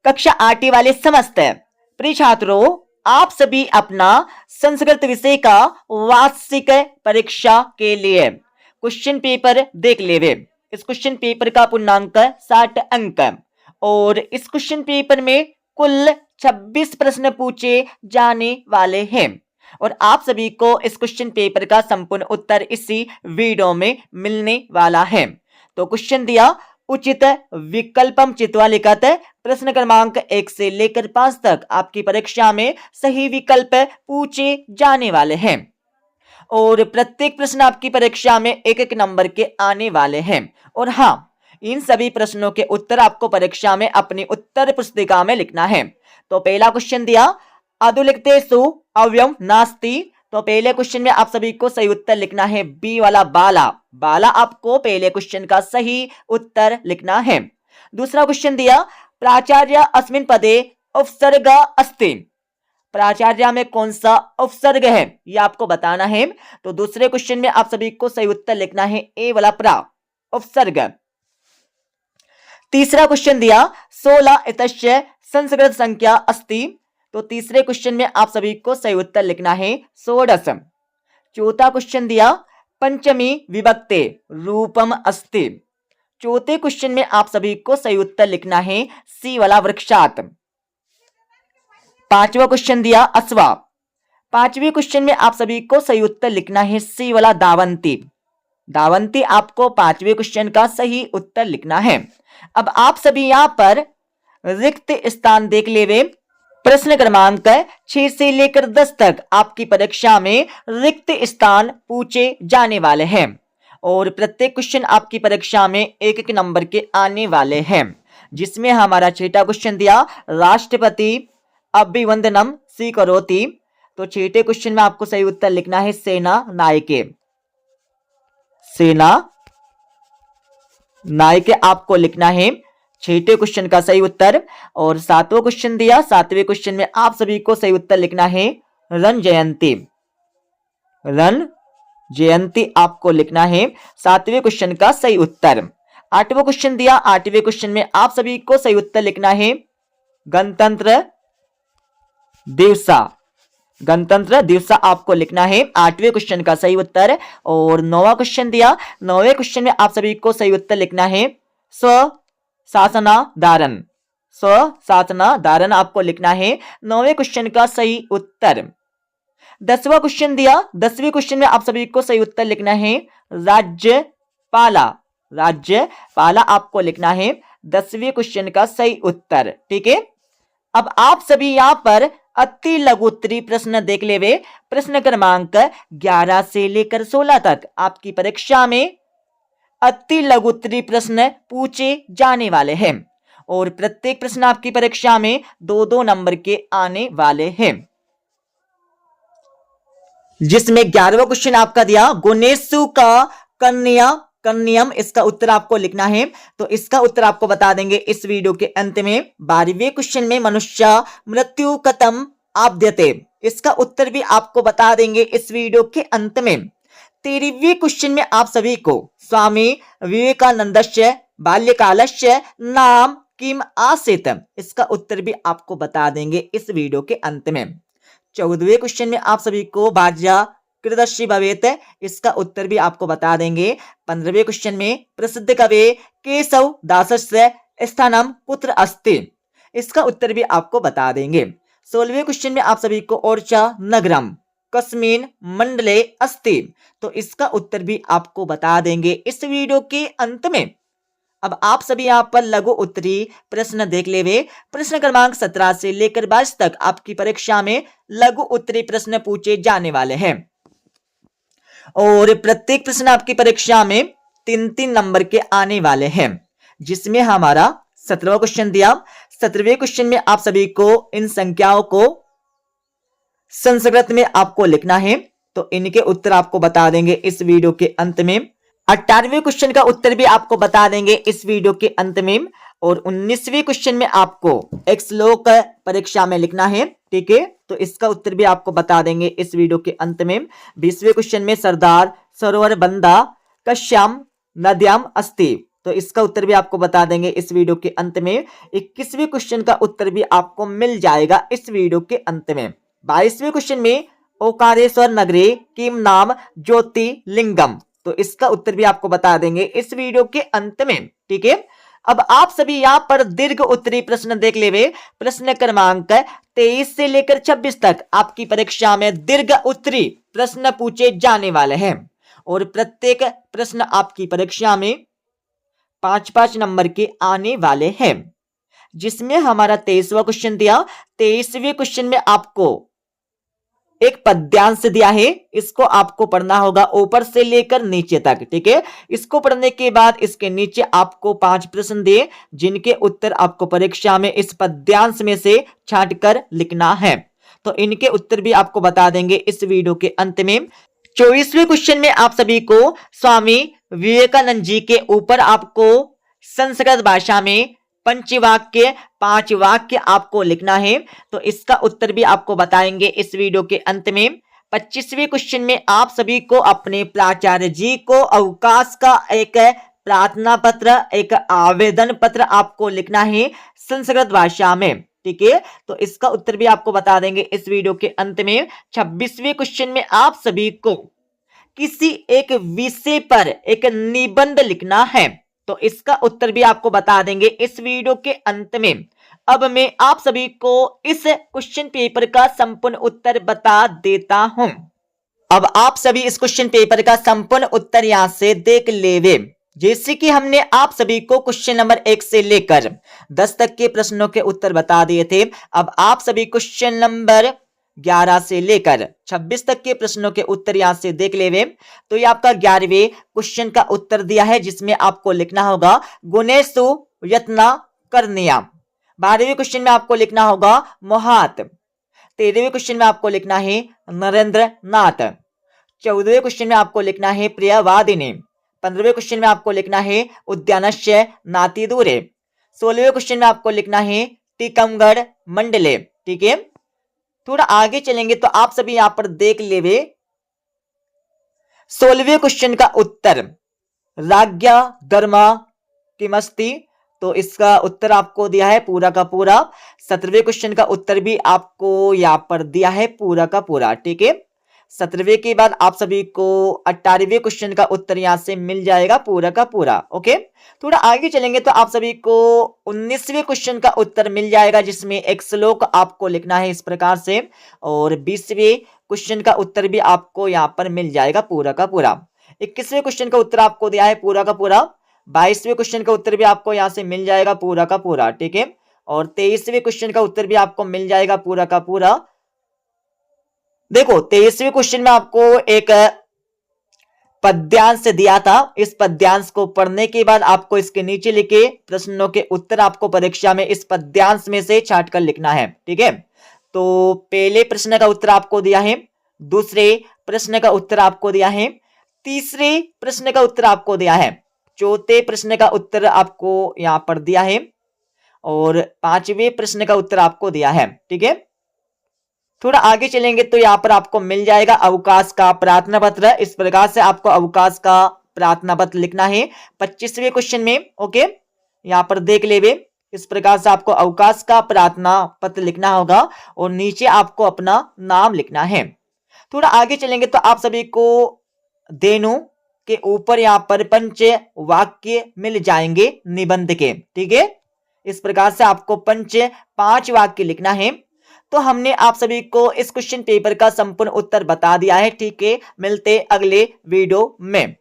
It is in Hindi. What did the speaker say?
कक्षा 8 वाले समस्त प्रिय छात्रों, आप सभी अपना संस्कृत विषय का वार्षिक परीक्षा के लिए क्वेश्चन पेपर देख लेवे। इस क्वेश्चन पेपर का पूर्णांक 60 अंक और इस क्वेश्चन पेपर में कुल 26 प्रश्न पूछे जाने वाले हैं और आप सभी को इस क्वेश्चन पेपर का संपूर्ण उत्तर इसी वीडियो में मिलने वाला है। तो क्वेश्चन दिया, उचित विकल्पम चित्वा लिखत प्रश्न क्रमांक 1 से लेकर 5 तक आपकी परीक्षा में सही विकल्प पूछे जाने वाले हैं और प्रत्येक प्रश्न आपकी परीक्षा में एक एक नंबर के आने वाले हैं। और हाँ, इन सभी प्रश्नों के उत्तर आपको परीक्षा में अपनी उत्तर पुस्तिका में लिखना है। तो पहला क्वेश्चन दिया, अधुलिखितेषु अव्ययम नास्ति। तो पहले क्वेश्चन में आप सभी को सही उत्तर लिखना है बी वाला बाला। बाला आपको पहले क्वेश्चन का सही उत्तर लिखना है। दूसरा क्वेश्चन दिया, प्राचार्य अस्मिन् पदे उपसर्ग अस्ति। प्राचार्य में कौन सा उपसर्ग है ये आपको बताना है। तो दूसरे क्वेश्चन में आप सभी को सही उत्तर लिखना है ए वाला प्रा उपसर्ग। तीसरा क्वेश्चन दिया, 16 इतस्य संस्कृत संख्या अस्ति। तो तीसरे क्वेश्चन में आप सभी को सही उत्तर लिखना है 16। चौथा क्वेश्चन दिया, पंचमी विभक्ते रूपम अस्ति। चौथे क्वेश्चन में आप सभी को सही उत्तर लिखना है सी वाला वृक्षात। पांचवा क्वेश्चन दिया, अश्वा। पांचवे क्वेश्चन में आप सभी को सही उत्तर लिखना है सी वाला दावंती। दावंती आपको पांचवे क्वेश्चन का सही उत्तर लिखना है। अब आप सभी यहां पर रिक्त स्थान देख लेवे। प्रश्न क्रमांक 6 से लेकर 10 तक आपकी परीक्षा में रिक्त स्थान पूछे जाने वाले हैं और प्रत्येक क्वेश्चन आपकी परीक्षा में एक एक नंबर के आने वाले हैं, जिसमें हमारा छठा क्वेश्चन दिया, राष्ट्रपति अभिवंदनम स्वीकरोति। तो छठे क्वेश्चन में आपको सही उत्तर लिखना है सेना नायके। सेना नायके आपको लिखना है छठे क्वेश्चन का सही उत्तर। और सातवां क्वेश्चन दिया, सातवें क्वेश्चन में आप सभी को सही उत्तर लिखना है रन जयंती। रन जयंती आपको लिखना है सातवें क्वेश्चन का सही उत्तर। आठवां क्वेश्चन दिया, आठवें क्वेश्चन में आप सभी को सही उत्तर लिखना है गणतंत्र दिवसा। गणतंत्र दिवसा आपको लिखना है आठवें क्वेश्चन का सही उत्तर। और नौवां क्वेश्चन दिया, नौवें क्वेश्चन में आप सभी को सही उत्तर लिखना है स्वशासनाधारण। स्वशासनाधारण आपको लिखना है नौवें क्वेश्चन का सही उत्तर। 10वां क्वेश्चन दिया, 10वें क्वेश्चन में आप सभी को सही उत्तर लिखना है राज्यपाला। राज्यपाला आपको लिखना है 10वें क्वेश्चन का सही उत्तर। ठीक है, अब आप सभी यहां पर अति लघु उत्तरीय प्रश्न देख लेवे। प्रश्न क्रमांक 11 से लेकर 16 तक आपकी परीक्षा में अति लघु उत्तरीय प्रश्न पूछे जाने वाले हैं और प्रत्येक प्रश्न आपकी परीक्षा में 2-2 नंबर के आने वाले हैं, जिसमें 11वां क्वेश्चन आपका दिया, गुणेशु का कन्यम। इसका उत्तर आपको लिखना है। तो इसका उत्तर आपको बता देंगे इस वीडियो के अंत में। 12वें क्वेश्चन में मनुष्य मृत्यु कथम आद्यते। इसका उत्तर भी आपको बता देंगे इस वीडियो के अंत में। 13वें क्वेश्चन में आप सभी को स्वामी विवेकानंदस्य बाल्यकालस्य नाम किम आसीत। इसका उत्तर भी आपको बता देंगे इस वीडियो के अंत में। 14वें क्वेश्चन में आप सभी को भाज्या कृदर्शी भवेत। इसका उत्तर भी आपको बता देंगे। 15वें क्वेश्चन में प्रसिद्ध कवि केशव दासस्य स्थानम कुत्र अस्ति। इसका उत्तर भी आपको बता देंगे। 16वें क्वेश्चन में आप सभी को ओरछा नगरम कस्मिन मंडले अस्ति। तो इसका उत्तर भी आपको बता देंगे इस वीडियो के अंत में। अब आप सभी यहाँ पर लघु उत्तरीय प्रश्न देख लेवे। प्रश्न क्रमांक 17 से लेकर 22 तक आपकी परीक्षा में लघु उत्तरीय प्रश्न पूछे जाने वाले हैं और प्रत्येक प्रश्न आपकी परीक्षा में 3-3 नंबर के आने वाले हैं, जिसमें हमारा 17वां क्वेश्चन दिया। 17वें क्वेश्चन में आप सभी को इन संख्याओं को संस्कृत में आपको लिखना है। तो इनके उत्तर आपको बता देंगे इस वीडियो के अंत में। 18वें क्वेश्चन का उत्तर भी आपको बता देंगे इस वीडियो के अंत में। और 19वें क्वेश्चन में आपको एक श्लोक परीक्षा में लिखना है। ठीक है, तो इसका उत्तर भी आपको बता देंगे इस वीडियो के अंत में। 20वें क्वेश्चन में सरदार सरोवर बंदा कश्याम नद्याम अस्ति। तो इसका उत्तर भी आपको बता देंगे इस वीडियो के अंत में। 21वें क्वेश्चन का उत्तर भी आपको मिल जाएगा इस वीडियो के अंत में। 22वें क्वेश्चन में ओकारेश्वर नगरी किम नाम ज्योतिर्लिंगम, तो इसका उत्तर भी आपको बता देंगे इस वीडियो के अंत में। ठीक है, अब आप सभी यहां पर दीर्घ उत्तरी प्रश्न देख लेवे। प्रश्न क्रमांक 23 से लेकर 26 तक आपकी परीक्षा में दीर्घ उत्तरी प्रश्न पूछे जाने वाले हैं और प्रत्येक प्रश्न आपकी परीक्षा में 5-5 नंबर के आने वाले हैं, जिसमें हमारा 23वां क्वेश्चन दिया। 23वें क्वेश्चन में आपको एक पद्यांश दिया है, इसको आपको पढ़ना होगा ऊपर से लेकर नीचे तक। ठीक है, इसको पढ़ने के बाद इसके नीचे आपको 5 प्रश्न दिए, जिनके उत्तर आपको परीक्षा में इस पद्यांश में से छांटकर लिखना है। तो इनके उत्तर भी आपको बता देंगे इस वीडियो के अंत में। 24वें क्वेश्चन में आप सभी को स्वामी विवेकानंद जी के ऊपर आपको संस्कृत भाषा में पंचवाक्य 5 वाक्य आपको लिखना है, तो इसका उत्तर भी आपको बताएंगे इस वीडियो के अंत में। 25वें क्वेश्चन में आप सभी को अपने प्राचार्य जी को अवकाश का एक प्रार्थना पत्र, एक आवेदन पत्र आपको लिखना है संस्कृत भाषा में। ठीक है, तो इसका उत्तर भी आपको बता देंगे इस वीडियो के अंत में। 26वें क्वेश्चन में आप सभी को किसी एक विषय पर एक निबंध लिखना है, तो इसका उत्तर भी आपको बता देंगे इस वीडियो के अंत में। अब मैं आप सभी को इस क्वेश्चन पेपर का संपूर्ण उत्तर बता देता हूं। अब आप सभी इस क्वेश्चन पेपर का संपूर्ण उत्तर यहां से देख लेवे। जैसे कि हमने आप सभी को क्वेश्चन नंबर 1 से लेकर 10 तक के प्रश्नों के उत्तर बता दिए थे। अब आप सभी क्वेश्चन नंबर 11 से लेकर 26 तक के प्रश्नों के उत्तर यहां से देख लेवे। तो ये आपका 11वें क्वेश्चन का उत्तर दिया है, जिसमें आपको लिखना होगा गुणेषु यत्न करनिया। 12वें क्वेश्चन में आपको लिखना होगा मोहात। 13वें क्वेश्चन में आपको लिखना है नरेंद्र नाथ। 14वें क्वेश्चन में आपको लिखना है प्रियवादिनी। 15वें क्वेश्चन में आपको लिखना है उद्यानस्य नाति दूरे। 16वें क्वेश्चन में आपको लिखना है टीकमगढ़ मंडले। ठीक है, थोड़ा आगे चलेंगे तो आप सभी यहां पर देख लेवे 16वें क्वेश्चन का उत्तर राज्ञा धर्मा किमस्ति, तो इसका उत्तर आपको दिया है पूरा का पूरा। 17वें क्वेश्चन का उत्तर भी आपको यहां पर दिया है पूरा का पूरा। ठीक है, 17वें के बाद आप सभी को 18वें क्वेश्चन का उत्तर यहां से मिल जाएगा पूरा का पूरा। ओके, थोड़ा आगे चलेंगे तो आप सभी को 19वें क्वेश्चन का उत्तर मिल जाएगा, जिसमें एक श्लोक आपको लिखना है इस प्रकार से, और 20वें क्वेश्चन का उत्तर भी आपको यहां पर मिल जाएगा पूरा का पूरा। 21वें क्वेश्चन का उत्तर आपको दिया है पूरा का पूरा। 22वें क्वेश्चन का उत्तर भी आपको यहां से मिल जाएगा पूरा का पूरा। ठीक है, और 23वें क्वेश्चन का उत्तर भी आपको मिल जाएगा पूरा का पूरा। देखो 23वें क्वेश्चन में आपको एक पद्यांश दिया था, इस पद्यांश को पढ़ने के बाद आपको इसके नीचे लिखे प्रश्नों के उत्तर आपको परीक्षा में इस पद्यांश में से छांट कर लिखना है। ठीक है, तो पहले प्रश्न का उत्तर आपको दिया है, दूसरे प्रश्न का उत्तर आपको दिया है, तीसरे प्रश्न का उत्तर आपको दिया है, चौथे प्रश्न का उत्तर आपको यहां पर दिया है, और 5वें प्रश्न का उत्तर आपको दिया है। ठीक है, थोड़ा आगे चलेंगे तो यहाँ पर आपको मिल जाएगा अवकाश का प्रार्थना पत्र। इस प्रकार से आपको अवकाश का प्रार्थना पत्र लिखना है 25वें क्वेश्चन में। ओके, यहाँ पर देख लेवे, इस प्रकार से आपको अवकाश का प्रार्थना पत्र लिखना होगा और नीचे आपको अपना नाम लिखना है। थोड़ा आगे चलेंगे तो आप सभी को धेनु के ऊपर यहाँ पर पंच वाक्य मिल जाएंगे निबंध के। ठीक है, इस प्रकार से आपको 5 वाक्य लिखना है। तो हमने आप सभी को इस क्वेश्चन पेपर का संपूर्ण उत्तर बता दिया है। ठीक है, मिलते अगले वीडियो में।